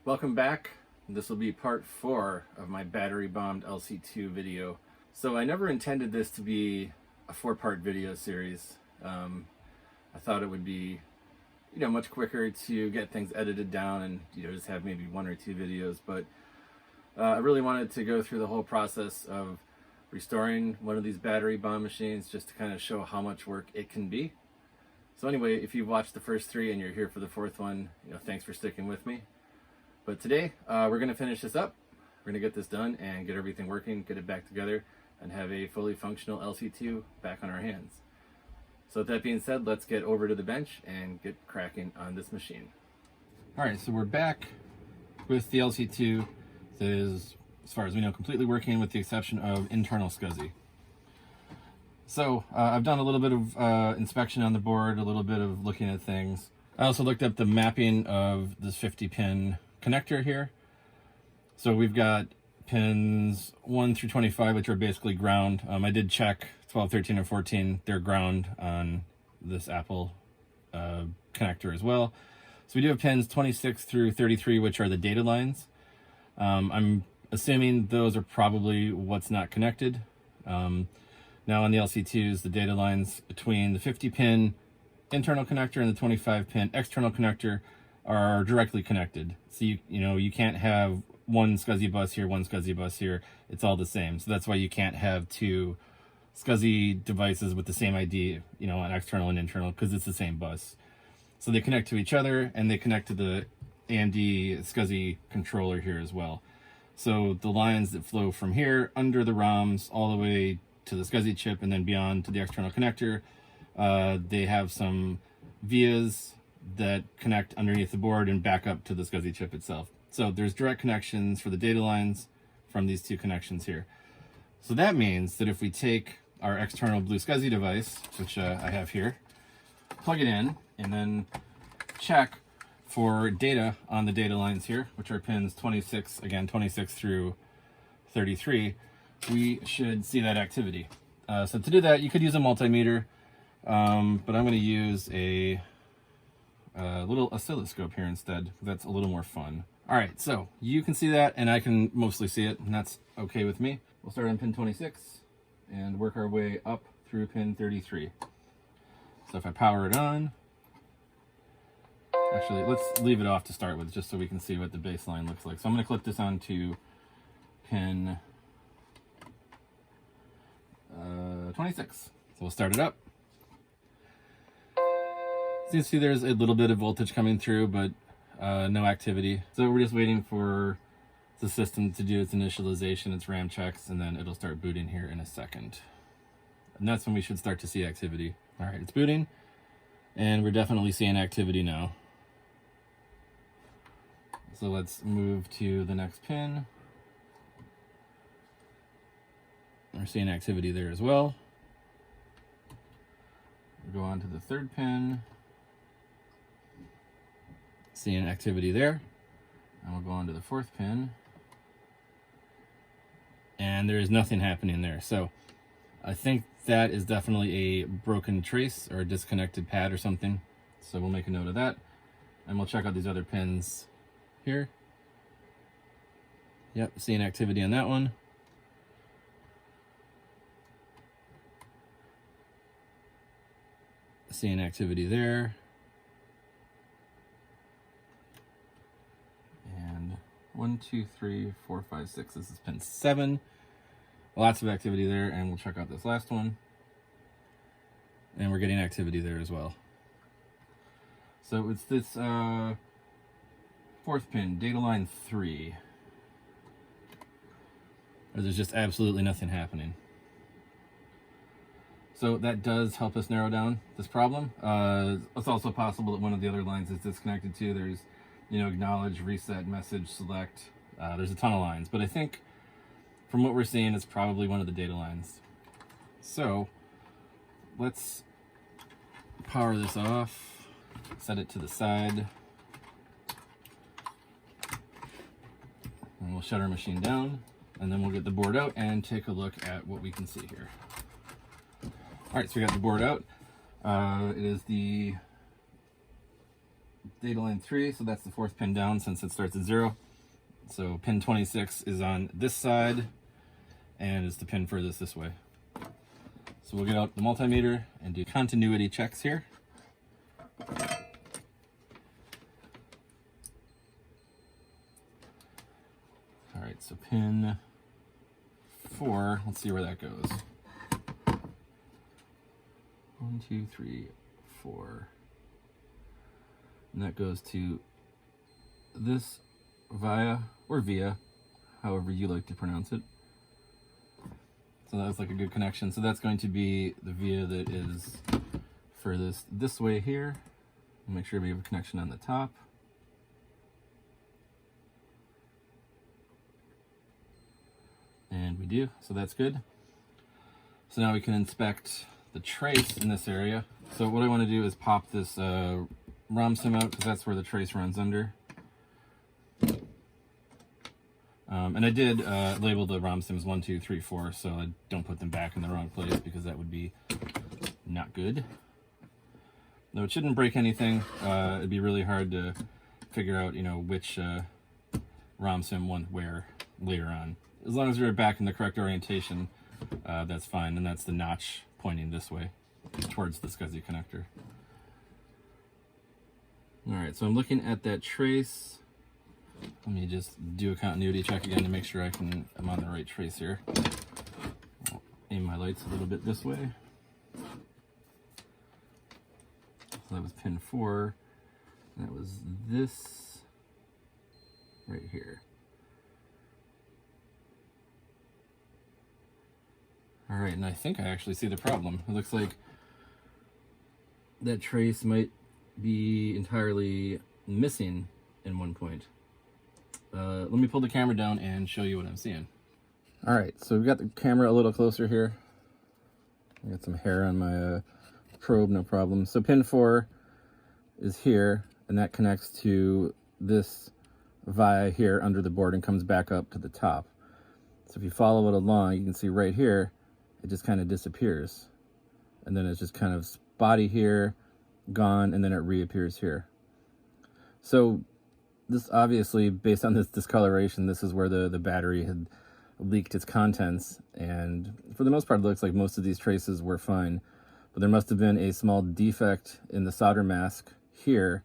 Welcome back. This will be part 4 of my battery bombed LC2 video. So I never intended this to be a 4-part video series. I thought it would be, much quicker to get things edited down and, just have maybe 1 or 2 videos. But I really wanted to go through the whole process of restoring one of these battery bomb machines just to kind of show how much work it can be. So anyway, if you've watched the first 3 and you're here for the 4th one, thanks for sticking with me. But today, we're going to finish this up. We're going to get this done and get everything working, get it back together, and have a fully functional LC2 back on our hands. So with that being said, let's get over to the bench and get cracking on this machine. All right, so we're back with the LC2 that is, as far as we know, completely working with the exception of internal SCSI. So I've done a little bit of inspection on the board, a little bit of looking at things. I also looked up the mapping of this 50-pin connector here. So we've got pins 1 through 25, which are basically ground. I did check 12, 13, and 14. They're ground on this Apple connector as well. So we do have pins 26 through 33, which are the data lines. I'm assuming those are probably what's not connected. Now on the LC2s, the data lines between the 50-pin internal connector and the 25-pin external connector are directly connected. So you can't have one SCSI bus here, one SCSI bus here. It's all the same. So that's why you can't have 2 SCSI devices with the same ID, an external and internal, because it's the same bus. So they connect to each other and they connect to the AMD SCSI controller here as well. So the lines that flow from here under the ROMs all the way to the SCSI chip and then beyond to the external connector, they have some vias that connect underneath the board and back up to the SCSI chip itself. So there's direct connections for the data lines from these 2 connections here. So that means that if we take our external blue SCSI device, which I have here, plug it in, and then check for data on the data lines here, which are pins 26, again, 26 through 33, we should see that activity. So to do that, you could use a multimeter, but I'm going to use a little oscilloscope here instead. That's a little more fun. All right, so you can see that, and I can mostly see it, and that's okay with me. We'll start on pin 26 and work our way up through pin 33. So if I power it on, actually, let's leave it off to start with, just so we can see what the baseline looks like. So I'm going to clip this onto pin 26. So we'll start it up. So you can see there's a little bit of voltage coming through, but no activity. So we're just waiting for the system to do its initialization, its RAM checks, and then it'll start booting here in a second. And that's when we should start to see activity. All right, it's booting, and we're definitely seeing activity now. So let's move to the next pin. We're seeing activity there as well. We'll go on to the 3rd pin. Seeing activity there. And we'll go on to the 4th pin. And there is nothing happening there. So I think that is definitely a broken trace or a disconnected pad or something. So we'll make a note of that. And we'll check out these other pins here. Yep, seeing activity on that one. Seeing activity there. And 1, 2, 3, 4, 5, 6. This is pin 7. Lots of activity there, and we'll check out this last one. And we're getting activity there as well. So it's this 4th pin, data line 3. There's just absolutely nothing happening. So that does help us narrow down this problem. It's also possible that one of the other lines is disconnected too. There's, acknowledge, reset, message, select. There's a ton of lines, but I think from what we're seeing, it's probably one of the data lines. So let's power this off, set it to the side, and we'll shut our machine down, and then we'll get the board out and take a look at what we can see here. All right, so we got the board out. It is the data line 3, so that's the 4th pin down since it starts at 0. So pin 26 is on this side, and it's the pin furthest this way. So we'll get out the multimeter and do continuity checks here. All right, so pin 4, let's see where that goes. 1, 2, 3, 4. And that goes to this via, or via, however you like to pronounce it. So that's like a good connection. So that's going to be the via that is furthest this way here. Make sure we have a connection on the top. And we do, so that's good. So now we can inspect the trace in this area. So what I want to do is pop this ROM sim out, because that's where the trace runs under. And I did label the ROM sims 1, 2, 3, 4, so I don't put them back in the wrong place, because that would be not good. Though it shouldn't break anything. It'd be really hard to figure out, you know, which ROM sim went where later on. As long as you're back in the correct orientation, that's fine. And that's the notch pointing this way towards the SCSI connector. All right, so I'm looking at that trace. Let me just do a continuity check again to make sure I'm on the right trace here. I'll aim my lights a little bit this way. So that was pin 4. That was this right here. All right, and I think I actually see the problem. It looks like that trace might be entirely missing in one point. Let me pull the camera down and show you what I'm seeing. All right, so we've got the camera a little closer here. I got some hair on my probe, no problem. So pin 4 is here, and that connects to this via here under the board and comes back up to the top. So if you follow it along, you can see right here, it just kind of disappears. And then it's just kind of spotty here, gone, and then it reappears here. So this obviously, based on this discoloration, this is where the battery had leaked its contents. And for the most part, it looks like most of these traces were fine. But there must have been a small defect in the solder mask here,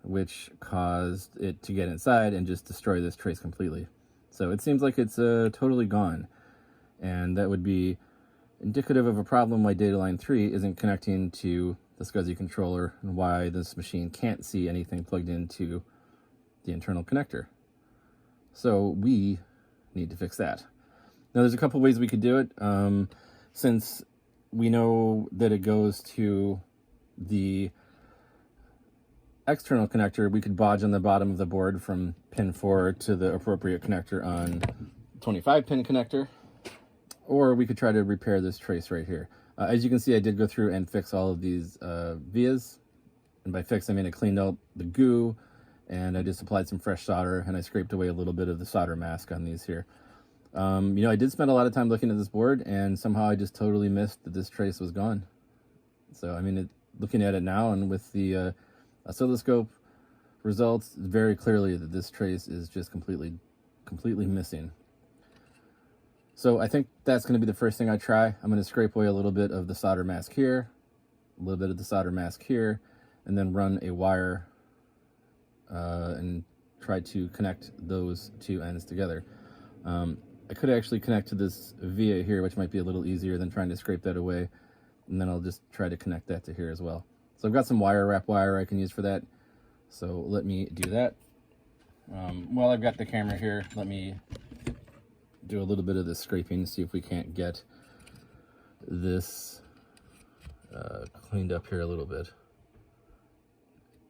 which caused it to get inside and just destroy this trace completely. So it seems like it's totally gone. And that would be indicative of a problem why data line 3 isn't connecting to the SCSI controller and why this machine can't see anything plugged into the internal connector. So we need to fix that. Now there's a couple ways we could do it. Since we know that it goes to the external connector, we could bodge on the bottom of the board from pin 4 to the appropriate connector on 25 pin connector, or we could try to repair this trace right here. As you can see, I did go through and fix all of these vias, and by fix I mean I cleaned out the goo, and I just applied some fresh solder, and I scraped away a little bit of the solder mask on these here. You know, I did spend a lot of time looking at this board, and somehow I just totally missed that this trace was gone. So I mean, looking at it now and with the oscilloscope results, very clearly that this trace is just completely missing. So I think that's going to be the first thing I try. I'm going to scrape away a little bit of the solder mask here, a little bit of the solder mask here, and then run a wire and try to connect those two ends together. I could actually connect to this via here, which might be a little easier than trying to scrape that away, and then I'll just try to connect that to here as well. So I've got some wire wrap wire I can use for that, so let me do that. While I've got the camera here, let me do a little bit of this scraping, see if we can't get this cleaned up here a little bit.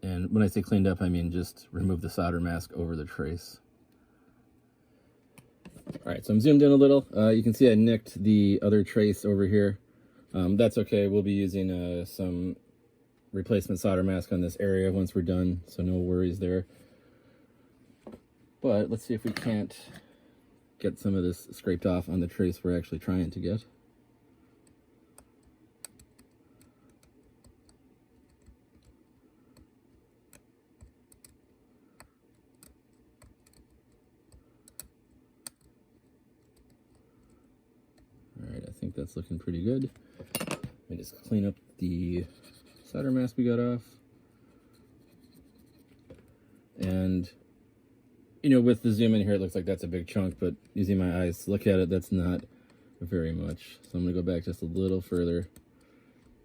And when I say cleaned up, I mean just remove the solder mask over the trace. All right, so I'm zoomed in a little. You can see I nicked the other trace over here. That's okay. We'll be using some replacement solder mask on this area once we're done, so no worries there. But let's see if we can't get some of this scraped off on the trace we're actually trying to get. think that's looking pretty good. Let me just clean up the solder mask we got off. And, you know, with the zoom in here, it looks like that's a big chunk, but using my eyes to look at it, that's not very much. So I'm going to go back just a little further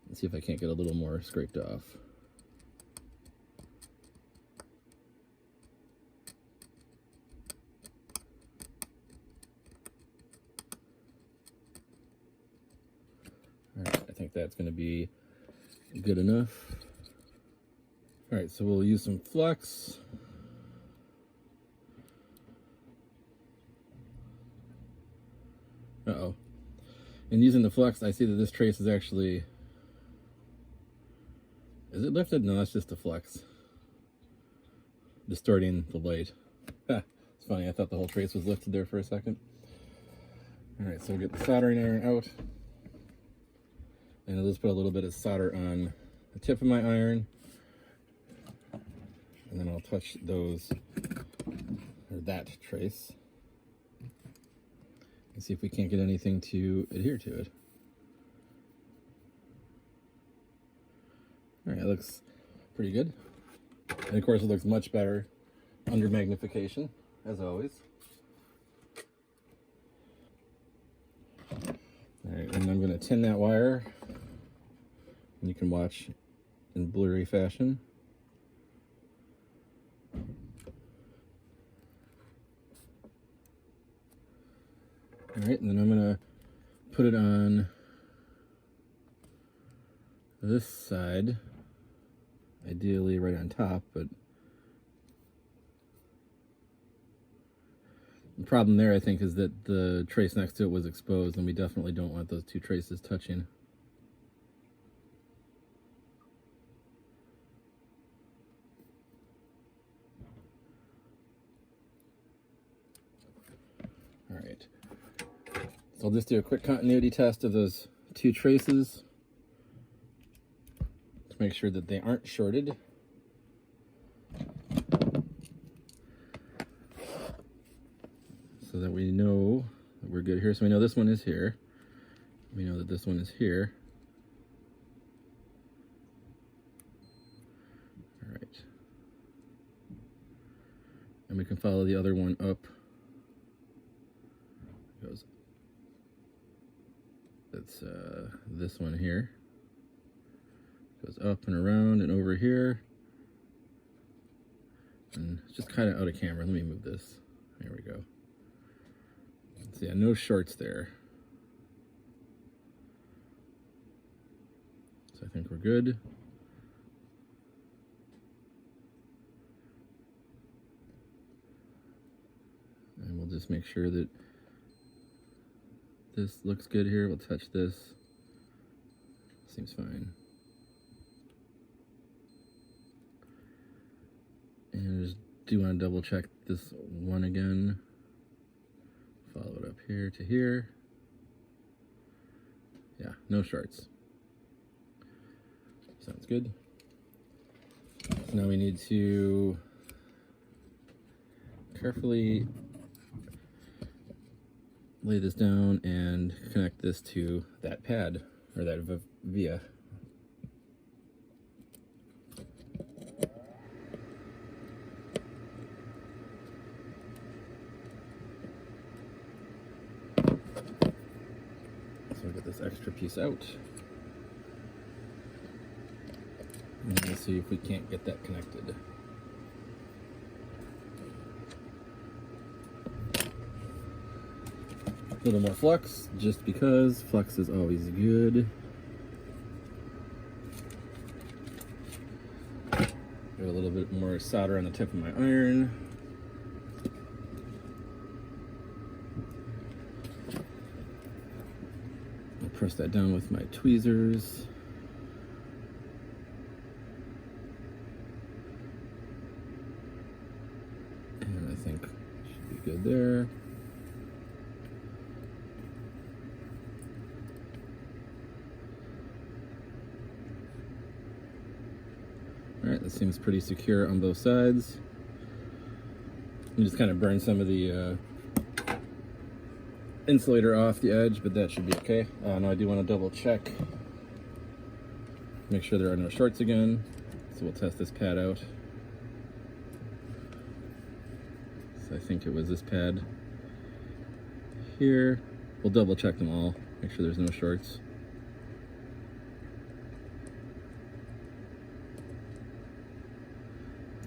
and see if I can't get a little more scraped off. All right, I think that's going to be good enough. All right, so we'll use some flux. Uh-oh. And using the flux, I see that this trace is actually... Is it lifted? No, that's just the flux. Distorting the light. It's funny, I thought the whole trace was lifted there for a second. All right, so we'll get the soldering iron out. And I'll just put a little bit of solder on the tip of my iron. And then I'll touch those, or that trace, and see if we can't get anything to adhere to it. All right, it looks pretty good. And of course it looks much better under magnification, as always. All right, and I'm gonna tin that wire, and you can watch in blurry fashion. All right, and then I'm gonna put it on this side, ideally right on top, but the problem there, I think, is that the trace next to it was exposed, and we definitely don't want those two traces touching. All right. So I'll just do a quick continuity test of those two traces to make sure that they aren't shorted. So that we know that we're good here. So we know this one is here. We know that this one is here. All right. And we can follow the other one up. It goes. That's this one here. Goes up and around and over here. And it's just kind of out of camera. Let me move this. There we go. So yeah, no shorts there. So I think we're good. And we'll just make sure that this looks good here. We'll touch this. Seems fine. And I just do want to double check this one again. Follow it up here to here. Yeah, no shorts. Sounds good. So now we need to carefully lay this down and connect this to that pad, or that via. So I'll get this extra piece out. And we'll see if we can't get that connected. A little more flux, just because flux is always good. Got a little bit more solder on the tip of my iron. I'll press that down with my tweezers. And I think it should be good there. All right, that seems pretty secure on both sides. You just kind of burn some of the insulator off the edge, but that should be okay. Now I do want to double check, make sure there are no shorts again. So we'll test this pad out. So I think it was this pad here. We'll double check them all, make sure there's no shorts.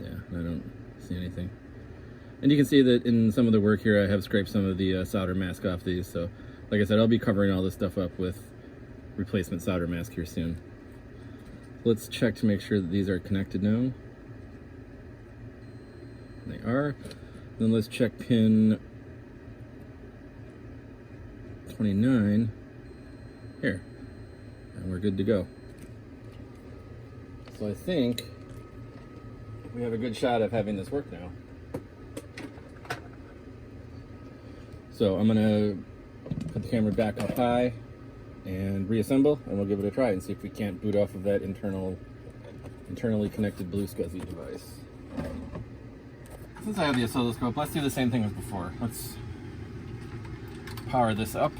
Yeah, I don't see anything. And you can see that in some of the work here, I have scraped some of the solder mask off these. So like I said, I'll be covering all this stuff up with replacement solder mask here soon. Let's check to make sure that these are connected now. They are. Then let's check pin 29 here, and we're good to go. So I think we have a good shot of having this work now. So I'm gonna put the camera back up high and reassemble, and we'll give it a try and see if we can't boot off of that internally connected blue SCSI device. Since I have the oscilloscope, let's do the same thing as before. Let's power this up.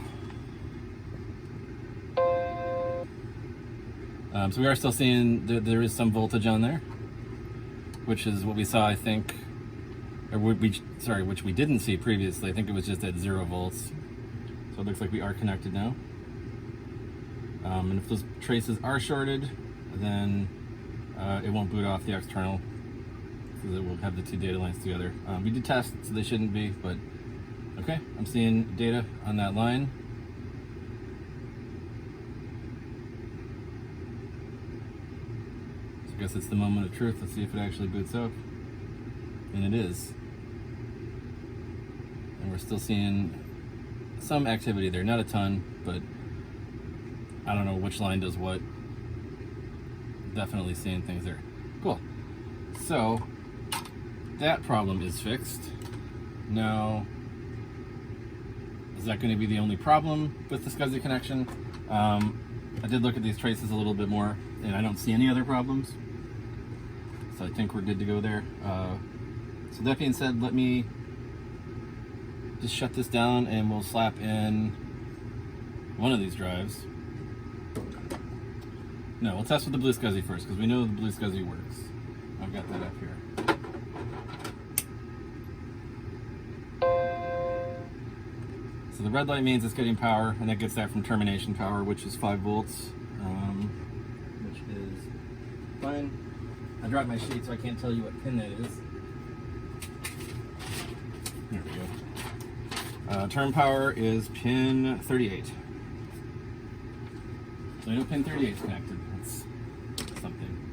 So we are still seeing there is some voltage on there, which is what we saw, I think, or which we didn't see previously. I think it was just at 0 volts. So it looks like we are connected now. And if those traces are shorted, then it won't boot off the external, because it will have the two data lines together. We did test, so they shouldn't be, but okay, I'm seeing data on that line. So I guess it's the moment of truth. Let's see if it actually boots up. And it is. And we're still seeing some activity there, not a ton, but I don't know which line does what. Definitely seeing things there. Cool. So that problem is fixed. Now, is that going to be the only problem with the SCSI connection? I did look at these traces a little bit more, and I don't see any other problems. So I think we're good to go there. So that being said, let me just shut this down, and we'll slap in one of these drives. No, we'll test with the blue SCSI first, because we know the blue SCSI works. I've got that up here. So the red light means it's getting power, and that gets that from termination power, which is 5 volts, which is fine. I dropped my sheet, so I can't tell you what pin that is. There we go. Term power is pin 38. So I know pin 38 is connected. That's something.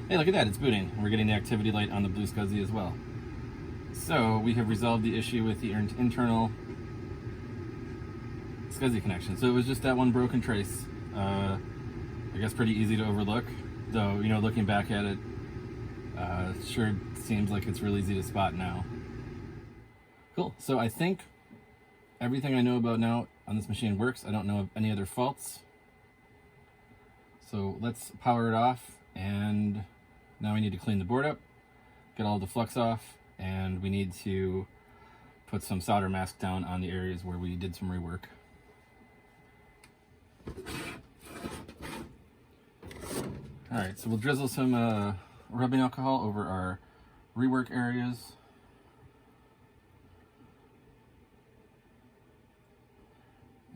Hey, look at that, it's booting. We're getting the activity light on the blue SCSI as well. So we have resolved the issue with the internal SCSI connection. So it was just that one broken trace. I guess pretty easy to overlook, though, you know, looking back at it, sure seems like it's really easy to spot now. Cool, so I think everything I know about now on this machine works. I don't know of any other faults. So let's power it off, and now we need to clean the board up, get all the flux off, and we need to put some solder mask down on the areas where we did some rework. Alright, so we'll drizzle some rubbing alcohol over our rework areas.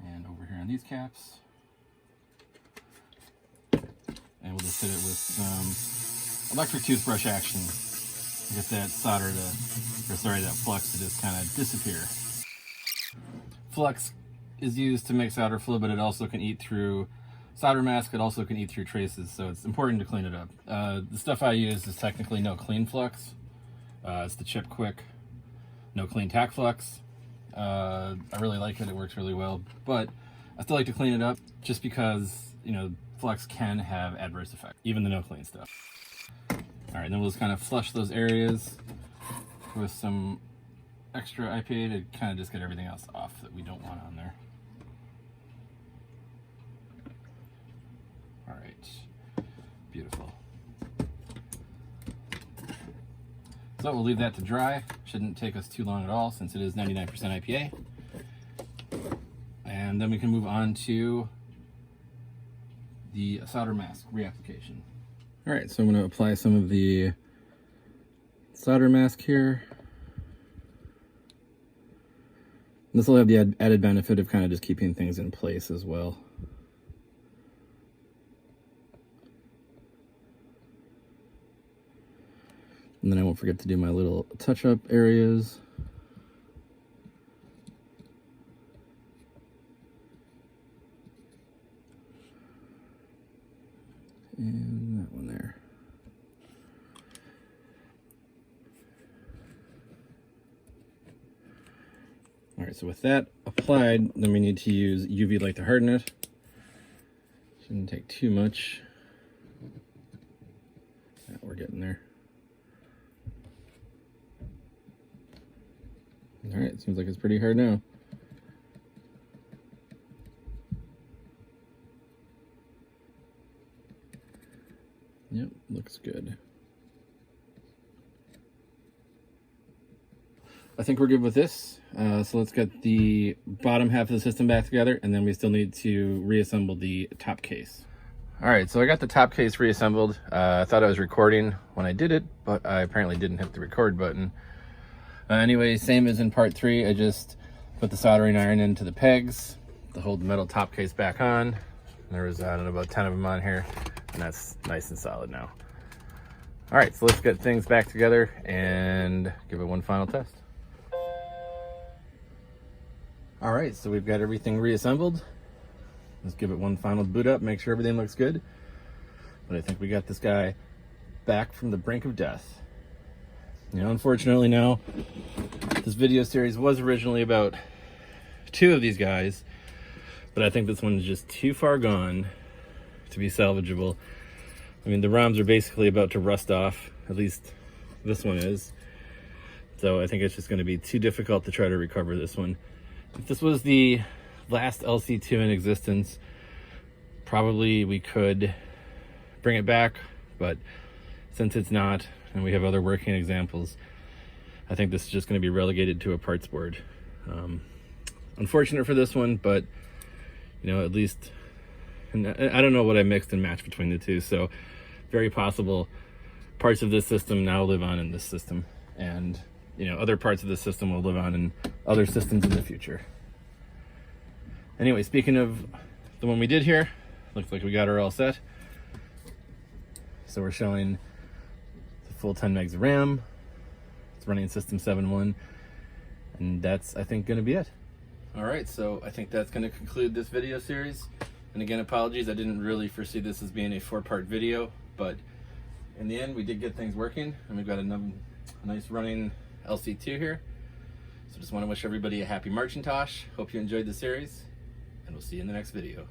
And over here on these caps. And we'll just hit it with some electric toothbrush action to get that solder that flux to just kind of disappear. Flux is used to make solder flow, but it also can eat through solder mask. It also can eat through traces, so it's important to clean it up. The stuff I use is technically no clean flux. It's the Chip Quick no clean tack flux. I really like it. It works really well, but I still like to clean it up just because, you know, flux can have adverse effects, even the no clean stuff. All right, then we'll just kind of flush those areas with some extra IPA to kind of just get everything else off that we don't want on there. All right, beautiful. So we'll leave that to dry. Shouldn't take us too long at all since it is 99% IPA. and then we can move on to the solder mask reapplication. All right, so I'm going to apply some of the solder mask here. This will have the added benefit of kind of just keeping things in place as well. And then I won't forget to do my little touch-up areas. And that one there. All right, so with that applied, then we need to use UV light to harden it. Shouldn't take too much. Yeah, we're getting there. All right, seems like it's pretty hard now. Yep, looks good. I think we're good with this. So let's get the bottom half of the system back together, and then we still need to reassemble the top case. All right, so I got the top case reassembled. I thought I was recording when I did it, but I apparently didn't hit the record button. Anyway, same as in part 3, I just put the soldering iron into the pegs to hold the metal top case back on. There was, I don't know, about 10 of them on here, and that's nice and solid now. All right, so let's get things back together and give it one final test. All right, so we've got everything reassembled. Let's give it one final boot up, make sure everything looks good. But I think we got this guy back from the brink of death. You know, unfortunately now, this video series was originally about 2 of these guys, but I think this one's just too far gone to be salvageable. I mean, the ROMs are basically about to rust off, at least this one is. So I think it's just going to be too difficult to try to recover this one. If this was the last LC2 in existence, probably we could bring it back, but since it's not, and we have other working examples, I think this is just going to be relegated to a parts board. Unfortunate for this one, but you know, at least, and I don't know what I mixed and matched between the two, so very possible parts of this system now live on in this system, and you know, other parts of the system will live on in other systems in the future. Anyway, speaking of the one we did here, looks like we got her all set. So we're showing the full 10 megs of RAM. It's running system 7.1, and that's, I think, going to be it. All right, so I think that's going to conclude this video series. And again, apologies, I didn't really foresee this as being a 4-part video, but in the end, we did get things working, and we've got a nice running LC2 here. So just want to wish everybody a happy Macintosh. Hope you enjoyed the series, and we'll see you in the next video.